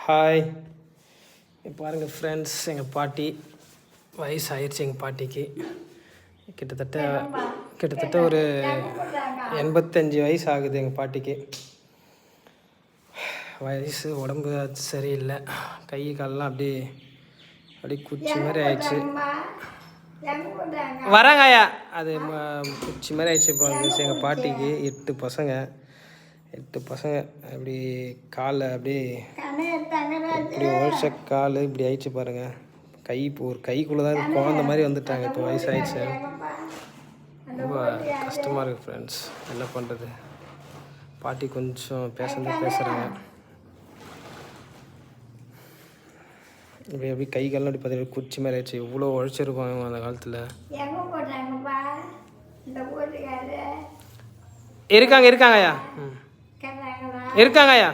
Hi, பாருங்கள் friends, எங்கள் பாட்டி வயசு ஆயிடுச்சு. எங்கள் பாட்டிக்கு கிட்டத்தட்ட ஒரு 85 வயசு ஆகுது. எங்கள் பாட்டிக்கு வயசு, உடம்பு சரியில்லை, கை காலெலாம் அப்படியே குச்சி மாதிரி ஆயிடுச்சு. வராங்கய்யா, அது குச்சி மாதிரி ஆயிடுச்சு. இப்போ எங்கள் பாட்டிக்கு 8 பசங்க அப்படி காலை அப்படியே இப்படி உழைச்ச கால் இப்படி ஆயிடுச்சு பாருங்கள். ஒரு கைக்குள்ளே தான் குழந்த மாதிரி வந்துட்டாங்க. இப்போ வயசாகிடுச்சு, ரொம்ப கஷ்டமாக இருக்குது ஃப்ரெண்ட்ஸ். என்ன பண்ணுறது, பாட்டி கொஞ்சம் பேசுகிறாங்க. இப்படி எப்படி கை கால்லாம் அப்படி பார்த்தீங்கன்னா குச்சி மாதிரி ஆயிடுச்சு. இவ்வளோ உழைச்சிருக்கோம் அந்த காலத்தில். இருக்காங்கய்யா. இருக்காங்கய்யா.